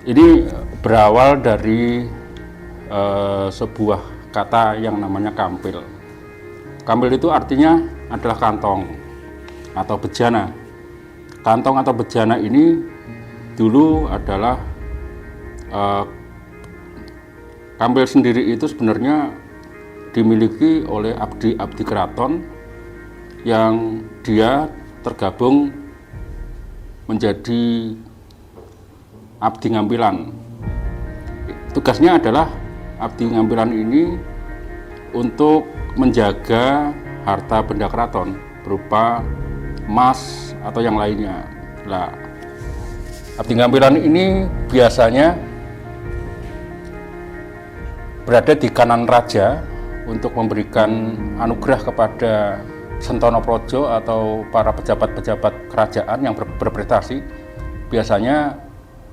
Ini berawal dari sebuah kata yang namanya kampil. Kampil itu artinya adalah kantong atau bejana. Kantong atau bejana ini dulu adalah kampil sendiri itu sebenarnya dimiliki oleh abdi-abdi keraton yang dia tergabung menjadi abdi ngampilan. Tugasnya adalah abdi ngampilan ini untuk menjaga harta benda keraton berupa emas atau yang lainnya. Nah, abdi ngampilan ini biasanya berada di kanan raja untuk memberikan anugerah kepada Sentono Projo atau para pejabat-pejabat kerajaan yang berprestasi. Biasanya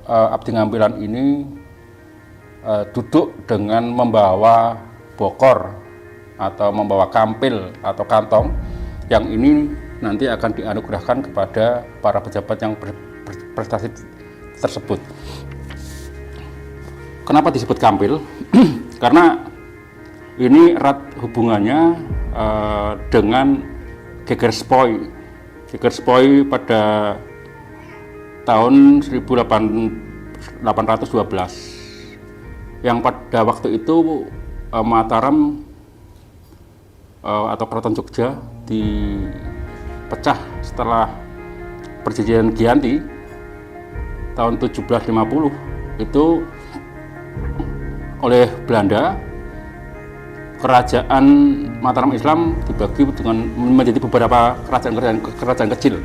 abdi ngampilan ini duduk dengan membawa bokor atau membawa kampil atau kantong yang ini nanti akan dianugerahkan kepada para pejabat yang berprestasi tersebut. Kenapa disebut kampil? Karena ini erat hubungannya dengan Gegerspoi. Gegerspoi pada tahun 1812 yang pada waktu itu Mataram atau Keraton Jogja dipecah setelah Perjanjian Giyanti tahun 1750 itu oleh Belanda. Kerajaan Mataram Islam dibagi dengan menjadi beberapa kerajaan kecil.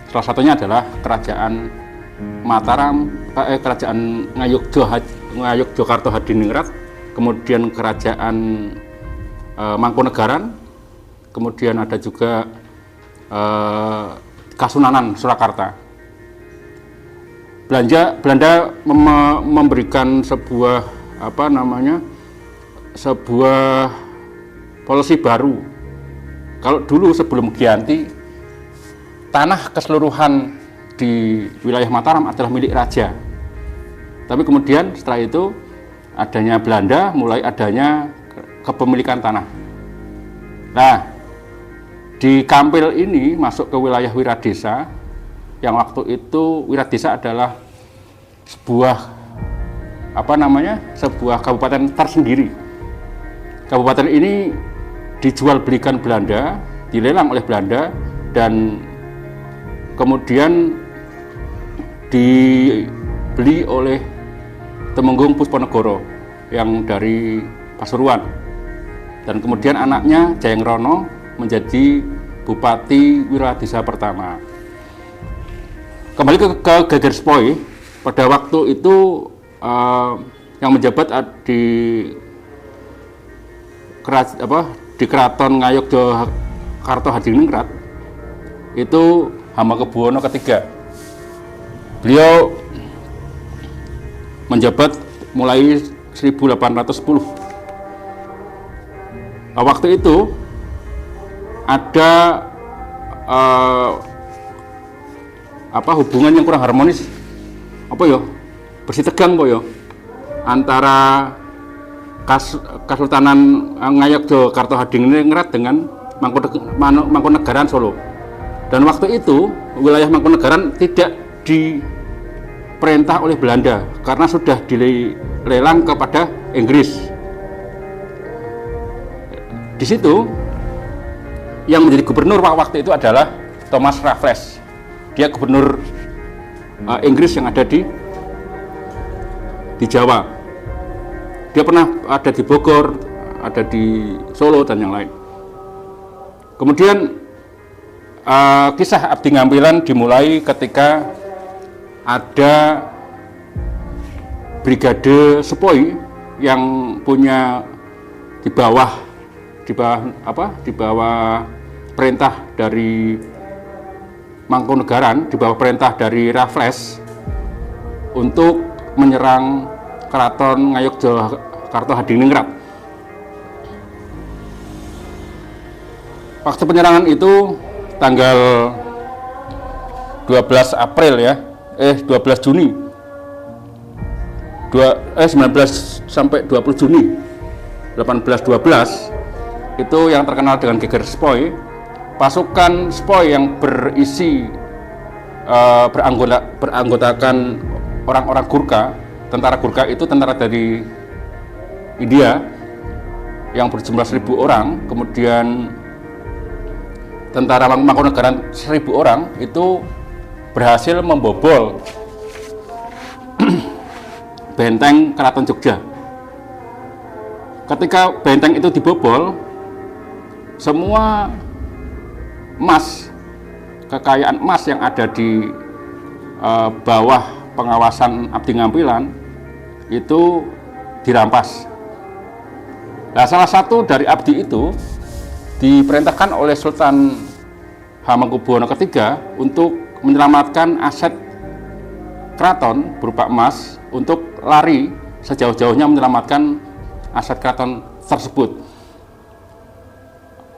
Salah satunya adalah kerajaan Mataram, kerajaan Ngayogyakarta Hadiningrat, kemudian kerajaan Mangkunegaran, kemudian ada juga Kasunanan Surakarta. Belanda memberikan sebuah sebuah polisi baru. Kalau dulu sebelum Giyanti, tanah keseluruhan di wilayah Mataram adalah milik raja. Tapi kemudian setelah itu adanya Belanda, mulai adanya kepemilikan tanah. Nah, di Kampil ini masuk ke wilayah Wiradesa, yang waktu itu Wiradesa adalah sebuah kabupaten tersendiri. Kabupaten ini dijual belikan Belanda, dilelang oleh Belanda, dan kemudian dibeli oleh Temenggung Pusponegoro yang dari Pasuruan. Dan kemudian anaknya Jayangrono menjadi Bupati Wiradesa pertama. Kembali ke Gegerspoi, pada waktu itu yang menjabat di Keraton Ngayogyakarta Hadiningrat itu Hamengkubuwono III. Beliau menjabat mulai 1810. Waktu itu ada hubungan yang kurang harmonis, bersih tegang antara Kesultanan Ngayogyakarta Hadiningrat dengan Mangkunegaran Solo. Dan waktu itu wilayah Mangkunegaran tidak diperintah oleh Belanda karena sudah dilelang kepada Inggris. Di situ yang menjadi gubernur waktu itu adalah Thomas Raffles. Dia gubernur Inggris yang ada di Jawa. Dia pernah ada di Bogor, ada di Solo, dan yang lain. Kemudian kisah abdi ngampilan dimulai ketika ada brigade Sepoi yang punya di bawah perintah dari Mangkunegaran, di bawah perintah dari Raffles untuk menyerang Keraton Ngayogyakarta Hadiningrat. Waktu penyerangan itu tanggal 12 Juni 19 sampai 20 Juni 1812 itu yang terkenal dengan geger Spoi. Pasukan Spoi yang berisi beranggotakan orang-orang Gurkha. Tentara Gurkha itu tentara dari India yang berjumlah 1.000 orang, kemudian tentara Mangkunegaran 1.000 orang itu berhasil membobol benteng Keraton Jogja. Ketika benteng itu dibobol, semua emas, kekayaan emas yang ada di bawah pengawasan Abdi Ngampilan itu dirampas. Nah, salah satu dari abdi itu diperintahkan oleh Sultan Hamengkubuwono III untuk menyelamatkan aset keraton berupa emas untuk lari sejauh-jauhnya menyelamatkan aset keraton tersebut.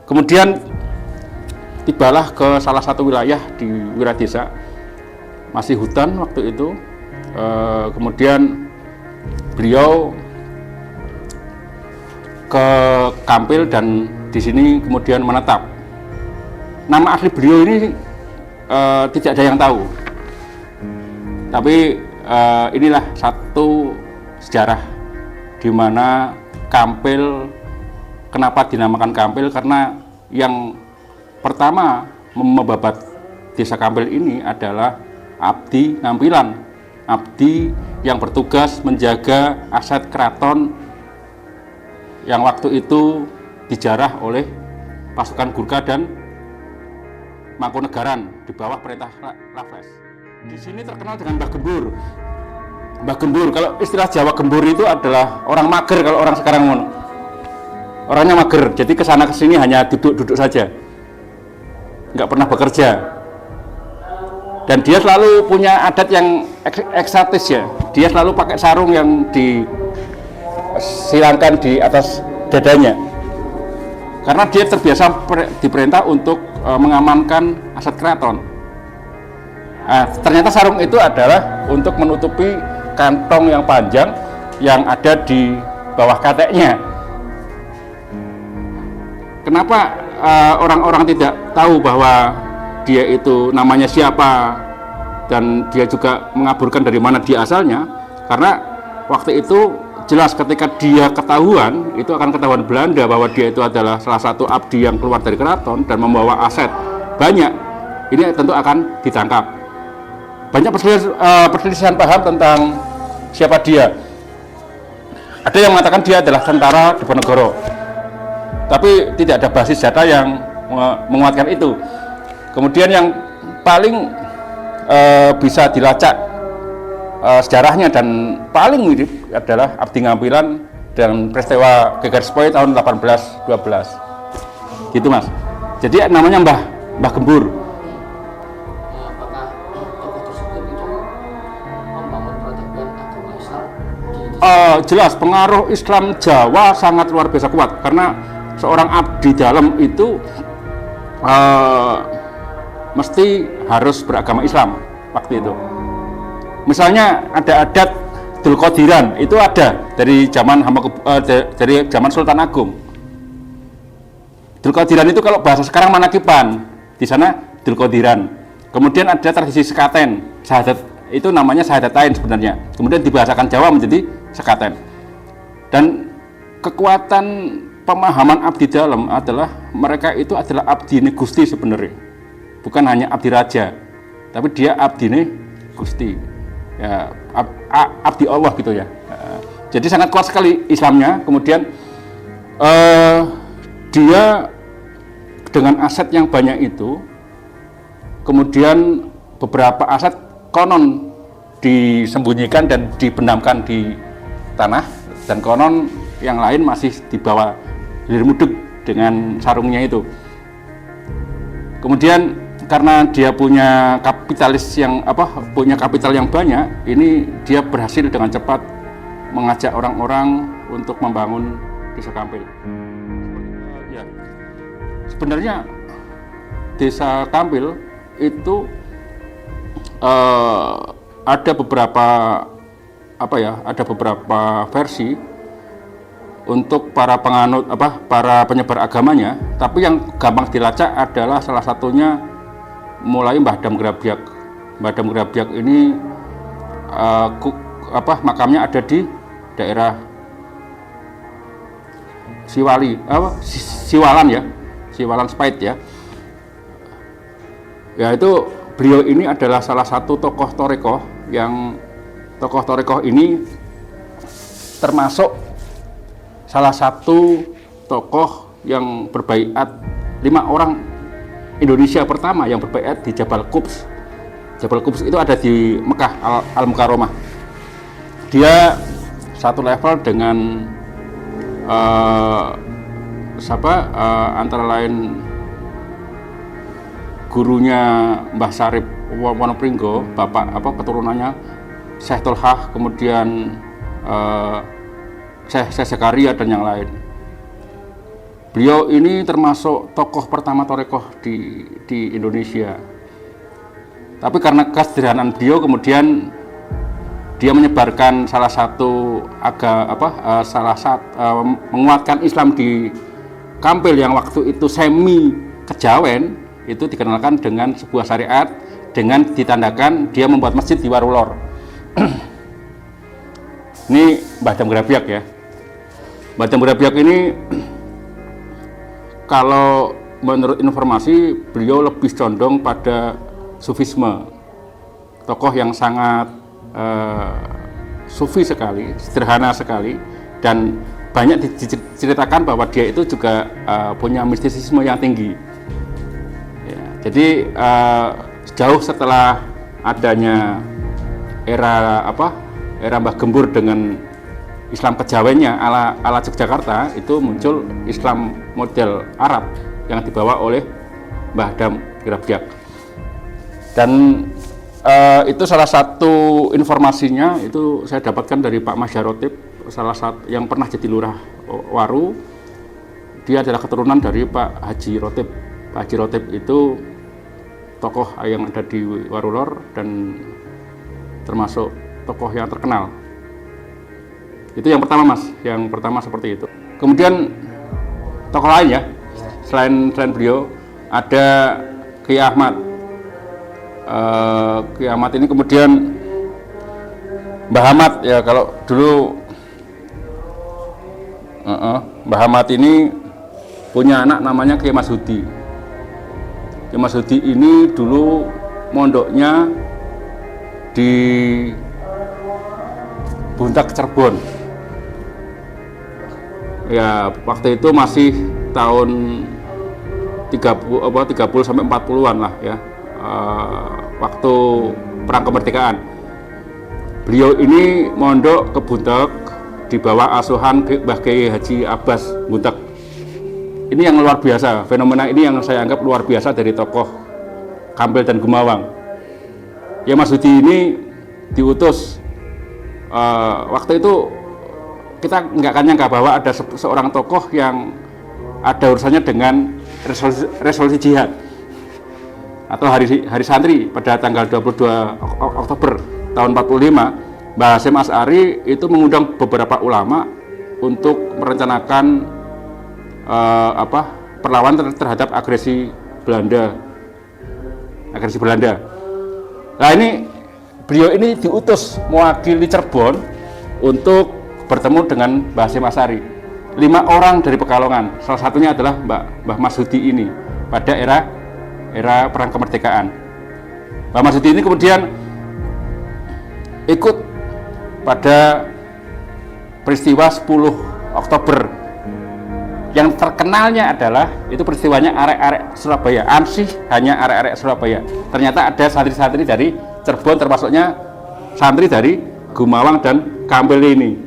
Kemudian tibalah ke salah satu wilayah di Wiradesa, masih hutan waktu itu. Kemudian beliau ke Kampil dan di sini kemudian menetap. Nama asli beliau ini tidak ada yang tahu. Tapi inilah satu sejarah di mana Kampil, kenapa dinamakan Kampil, karena yang pertama membabat desa Kampil ini adalah Abdi Ngampilan, abdi yang bertugas menjaga aset keraton yang waktu itu dijarah oleh pasukan Gurkha dan Mangkunegaran di bawah perintah Raffles. Di sini terkenal dengan Mbah Gembur. Mbah Gembur, kalau istilah Jawa Gembur itu adalah orang mager kalau orang sekarang ngono. Orangnya mager, jadi kesana kesini hanya duduk-duduk saja, nggak pernah bekerja. Dan dia selalu punya adat yang eksotis ya. Dia selalu pakai sarung yang disilangkan di atas dadanya. Karena dia terbiasa diperintah untuk mengamankan aset keraton. Nah, ternyata sarung itu adalah untuk menutupi kantong yang panjang yang ada di bawah kateknya. Kenapa orang-orang tidak tahu bahwa dia itu namanya siapa dan dia juga mengaburkan dari mana dia asalnya? Karena waktu itu jelas ketika dia ketahuan, itu akan ketahuan Belanda bahwa dia itu adalah salah satu abdi yang keluar dari keraton dan membawa aset banyak. Ini tentu akan ditangkap. Banyak perselisihan paham tentang siapa dia. Ada yang mengatakan dia adalah tentara Diponegoro, tapi tidak ada basis data yang menguatkan itu. Kemudian yang paling bisa dilacak sejarahnya dan paling mirip adalah Abdi Ngampilan dan peristiwa geger Spoi tahun 1812. Gitu Mas. Jadi namanya Mbah Gembur. Apakah tokoh tersebut itu membangun peradaban agama Islam? Jelas pengaruh Islam Jawa sangat luar biasa kuat, karena seorang abdi dalam itu mesti harus beragama Islam waktu itu. Misalnya ada adat Dulqodiran, itu ada dari zaman dari zaman Sultan Agung. Dulqodiran itu kalau bahasa sekarang manakipan, di sana Dulqodiran. Kemudian ada tradisi sekaten, syahadat, itu namanya syahadatain sebenarnya. Kemudian dibahasakan Jawa menjadi sekaten. Dan kekuatan pemahaman abdi dalam adalah mereka itu adalah abdi Gusti sebenarnya, bukan hanya abdi raja, tapi dia abdi Gusti, ya, abdi Allah gitu ya. Jadi sangat kuat sekali Islamnya. Kemudian dia dengan aset yang banyak itu, kemudian beberapa aset konon disembunyikan dan dibenamkan di tanah, dan konon yang lain masih dibawa Hilirmudug dengan sarungnya itu. Kemudian karena dia punya punya kapital yang banyak, ini dia berhasil dengan cepat mengajak orang-orang untuk membangun desa Kampil. Ya, sebenarnya desa Kampil itu ada beberapa ada beberapa versi untuk para penganut para penyebar agamanya, tapi yang gampang dilacak adalah salah satunya mulai Mbah Dam Grabyak. Mbah Dam Grabyak ini makamnya ada di daerah Siwalan Spait ya. Ya itu beliau ini adalah salah satu tokoh Torekoh ini termasuk salah satu tokoh yang berbaiat 5 orang Indonesia pertama yang berbaiat di Jabal Qubs. Jabal Qubs itu ada di Mekah Al-Mukarramah. Dia satu level dengan antara lain gurunya Mbah Sarip Wonopringgo, keturunannya Syekh Tolhah, kemudian Syekh Zakaria dan yang lain. Beliau ini termasuk tokoh pertama Torekoh di Indonesia. Tapi karena kesederhanaan beliau, kemudian dia menyebarkan menguatkan Islam di Kampil yang waktu itu semi kejawen, itu dikenalkan dengan sebuah syariat dengan ditandakan dia membuat masjid di Warulor. Ini Mbah Dam Grabyak ya. Mbah Dam Grabyak ini kalau menurut informasi beliau lebih condong pada sufisme, tokoh yang sangat sufi sekali, sederhana sekali, dan banyak diceritakan bahwa dia itu juga punya mistisisme yang tinggi ya. Jadi jauh setelah adanya era Mbah Gembur dengan Islam kejawennya ala Yogyakarta, itu muncul Islam model Arab yang dibawa oleh Mbah Dam Grabyak. Dan itu salah satu informasinya itu saya dapatkan dari Pak Mas Jarotib, salah satu yang pernah jadi lurah Waru. Dia adalah keturunan dari Pak Haji Rotib. Pak Haji Rotib itu tokoh yang ada di Warulor dan termasuk tokoh yang terkenal. Itu yang pertama Mas, yang pertama seperti itu. Kemudian tokoh lain ya, selain beliau ada Kiai Ahmad. Kiai Ahmad ini kemudian Mbah Ahmad ya, kalau dulu Mbah Ahmad ini punya anak namanya Kiai Masudi. Kiai Masudi ini dulu mondoknya di Buntak Cirebon. Ya, waktu itu masih tahun 30 sampai 40-an lah ya. Waktu perang kemerdekaan. Beliau ini mondok ke Buntak di bawah asuhan Mbah Kiai Haji Abbas Buntak. Ini yang luar biasa, fenomena ini yang saya anggap luar biasa dari tokoh Kampil dan Gumawang. Ya, Mas Hudi ini diutus waktu itu kita nggak akan nyangka bahwa ada seorang tokoh yang ada urusannya dengan resolusi jihad atau hari santri pada tanggal 22 Oktober tahun 45. Mbah Hasyim Asy'ari itu mengundang beberapa ulama untuk merencanakan perlawanan terhadap agresi Belanda. Nah, ini beliau ini diutus mewakili Cirebon untuk bertemu dengan Mbah Hasyim Asy'ari. 5 orang dari Pekalongan, salah satunya adalah Mbah Mas Hudi ini pada era perang kemerdekaan. Mbah Mas Hudi ini kemudian ikut pada peristiwa 10 Oktober. Yang terkenalnya adalah itu peristiwanya arek-arek Surabaya, ansih hanya arek-arek Surabaya. Ternyata ada santri-santri dari Cirebon, termasuknya santri dari Gumawang dan Kampil ini.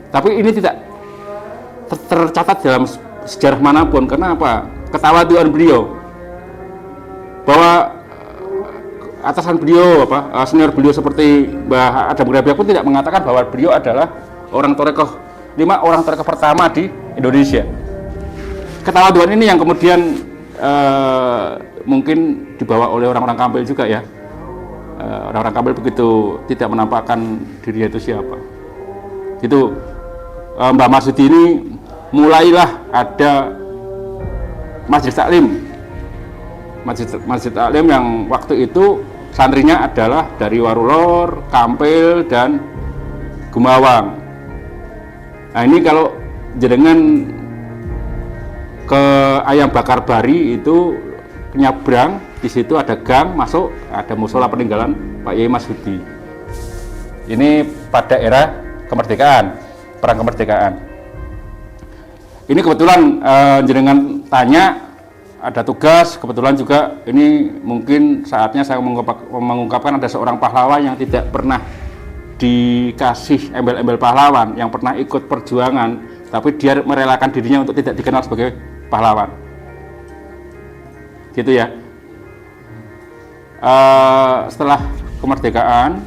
Tapi ini tidak tercatat dalam sejarah manapun. Kenapa? Ketawaduan beliau, bahwa atasan beliau, senior beliau seperti Mbah Dam Grabyak pun tidak mengatakan bahwa beliau adalah orang Torekoh, 5 orang Torekoh pertama di Indonesia. Ketawaduan ini yang kemudian mungkin dibawa oleh orang-orang Kampil juga ya. Orang-orang Kampil begitu tidak menampakkan dirinya itu siapa. Itu Mbah Marsudi ini mulailah ada Masjid Taklim. Masjid Taklim yang waktu itu santrinya adalah dari Warulor, Kampil, dan Gumawang. Nah ini kalau jenengan ke Ayam Bakar Bari itu nyabrang, di situ ada gang masuk, ada musola peninggalan Pak Yai Marsudi. Ini pada era kemerdekaan, perang kemerdekaan. Ini kebetulan jenengan tanya, ada tugas, kebetulan juga ini mungkin saatnya saya mengungkapkan ada seorang pahlawan yang tidak pernah dikasih embel-embel pahlawan, yang pernah ikut perjuangan, tapi dia merelakan dirinya untuk tidak dikenal sebagai pahlawan. Gitu ya. Setelah kemerdekaan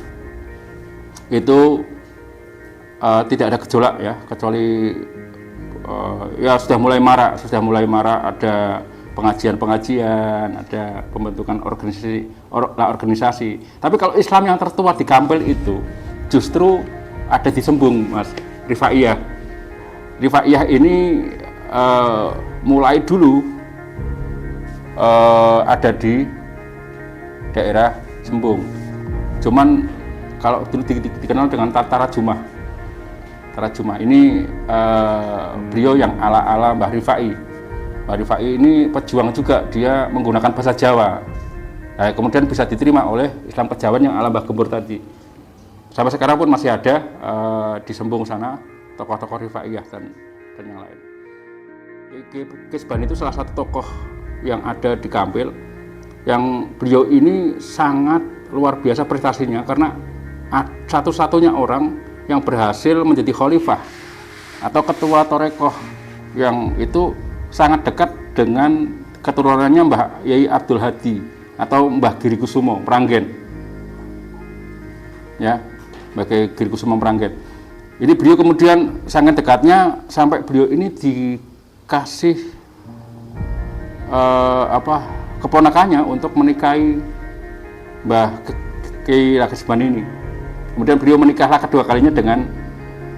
itu tidak ada gejolak ya, kecuali ya sudah mulai marak, ada pengajian, ada pembentukan organisasi. Tapi kalau Islam yang tertua di Kampil itu justru ada di Sembung, Mas. Rifaiyah ini mulai dulu ada di daerah Sembung. Cuman kalau dulu dikenal dengan Tara Jumah ini beliau yang ala Mbah Rifai. Mbah Rifai ini pejuang juga, dia menggunakan bahasa Jawa. Nah, kemudian bisa diterima oleh Islam Kejawen yang ala Mbah Gembur tadi. Sampai sekarang pun masih ada di Sembung sana tokoh-tokoh Rifaiyah dan yang lain. Kiai Bani itu salah satu tokoh yang ada di Kampil, yang beliau ini sangat luar biasa prestasinya karena satu-satunya orang yang berhasil menjadi khalifah atau ketua Torekoh yang itu sangat dekat dengan keturunannya Mbah Yai Abdul Hadi atau Mbah Giri Kusumo Pranggen. Ya, Mbah Giri Kusumo Pranggen. Ini beliau kemudian sangat dekatnya sampai beliau ini dikasih keponakannya untuk menikahi Mbah Kiai Lakis Bani ini. Kemudian beliau menikahlah kedua kalinya dengan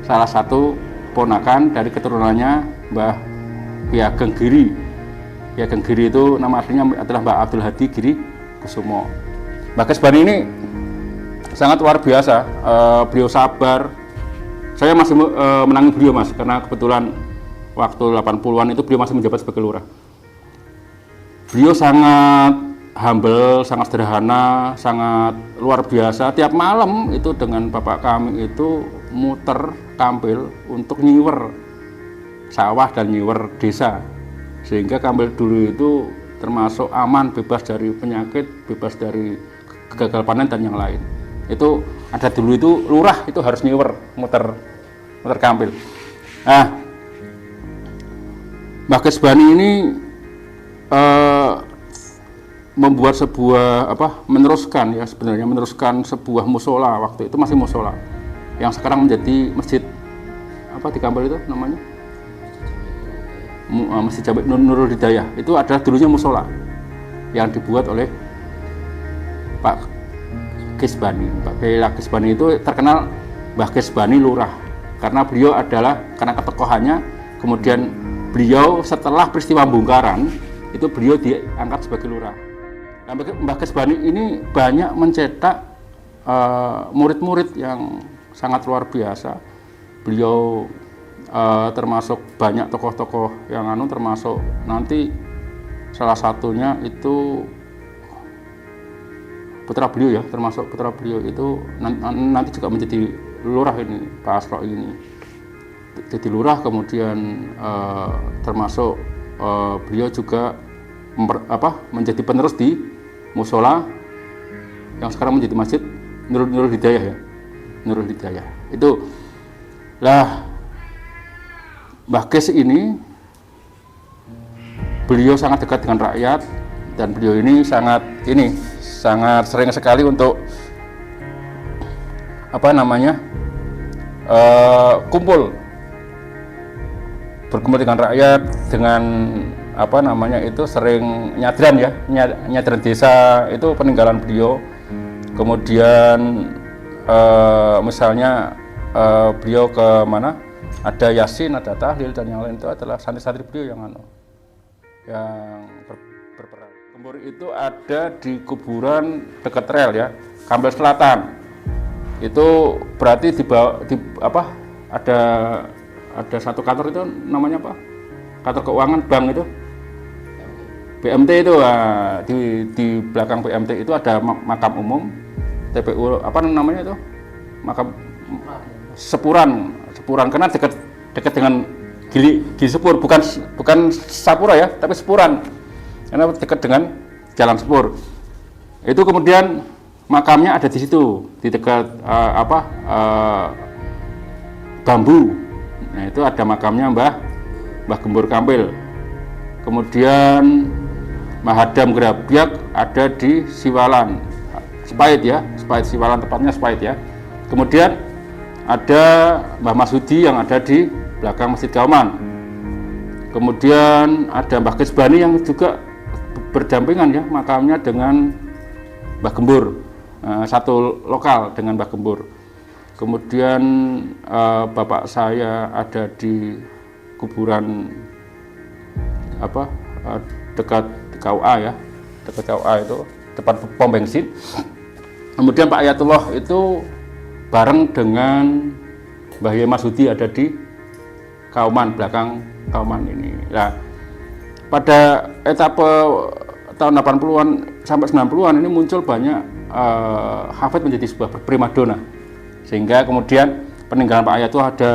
salah satu ponakan dari keturunannya Mbah Ki Ageng Giri. Ki Ageng Giri itu nama aslinya adalah Mbah Abdul Hadi Giri Kusumo. Mbah Lakis Bani ini sangat luar biasa, beliau sabar. Saya masih menangi beliau, Mas, karena kebetulan waktu 80-an itu beliau masih menjabat sebagai lurah. Beliau sangat humble, sangat sederhana, sangat luar biasa. Tiap malam itu dengan bapak kami itu muter Kampil untuk nyiwer sawah dan nyiwer desa, sehingga Kampil dulu itu termasuk aman, bebas dari penyakit, bebas dari gagal panen dan yang lain. Itu ada dulu itu lurah itu harus nyiwer muter Kampil. Nah, Mbah Lakis Bani ini membuat sebuah meneruskan sebuah musola. Waktu itu masih musola yang sekarang menjadi masjid di Kampil itu namanya Masjid Jami Nurul Hidayah. Itu adalah dulunya musola yang dibuat oleh Pak Lakis Bani. Pak Lakis Bani itu terkenal Mbah Lakis Bani Lurah karena beliau adalah karena ketokohannya. Kemudian beliau setelah peristiwa Bongkaran itu beliau diangkat sebagai lurah. Nah, Mbah Lakis Bani ini banyak mencetak murid-murid yang sangat luar biasa. Beliau termasuk banyak tokoh-tokoh yang termasuk nanti salah satunya itu putra beliau ya, termasuk putra beliau itu nanti juga menjadi lurah ini, Pak Asro ini. Jadi lurah, kemudian termasuk beliau juga menjadi penerus di musola yang sekarang menjadi Masjid Nurul Hidayah ya, Nurul Hidayah. Itu lah Mbah Kes ini beliau sangat dekat dengan rakyat dan beliau ini sangat sering sekali untuk kumpul berkumpul dengan rakyat, dengan sering nyadran desa itu peninggalan beliau. Kemudian misalnya beliau ke mana, ada Yasin, ada Tahlil dan yang lain, itu adalah santri-santri beliau yang berperan. Gembur itu ada di kuburan dekat rel ya, Kampel Selatan. Itu berarti ada satu kantor itu namanya apa? Kantor keuangan bank itu. BMT itu di belakang BMT itu ada makam umum, TPU apa namanya itu? Makam Sepuran karena dekat dengan Gili Sepur, bukan Sapura ya, tapi Sepuran. Karena dekat dengan Jalan Sepur. Itu kemudian makamnya ada di situ, di dekat bambu. Nah, itu ada makamnya Mbah Gembur Kampil. Kemudian Mahadam Gerabiak ada di Siwalan, Sepait ya, Siwalan tepatnya Sepait ya. Kemudian ada Mbah Masudi yang ada di belakang Masjid Kauman. Kemudian ada Mbah Kesbani yang juga berdampingan ya, makamnya dengan Mbah Gembur, satu lokal dengan Mbah Gembur. Kemudian bapak saya ada di kuburan dekat KUA ya, dekat KUA itu depan pom bensin. Kemudian Pak Ayatullah itu bareng dengan Mbah Yai Masudi ada di Kauman, belakang Kauman ini. Nah, pada etapa tahun 80-an sampai 90-an ini muncul banyak hafid menjadi sebuah primadona. Sehingga kemudian peninggalan Pak Ayatullah ada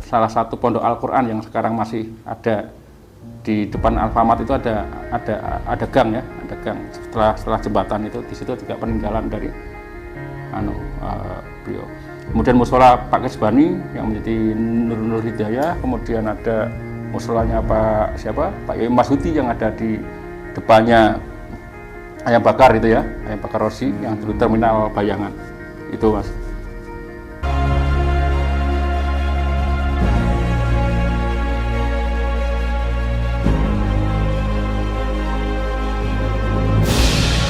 salah satu pondok Al-Quran yang sekarang masih ada di depan Alfamart itu ada gang ya, ada gang setelah jembatan itu, di situ juga peninggalan dari beliau. Kemudian musola Pak Kesbani yang menjadi Nur Hidayah, kemudian ada musolanya Pak Yai Masudi yang ada di depannya Ayam Bakar itu ya, Ayam Bakar Rosi yang dulu terminal Bayangan itu Mas.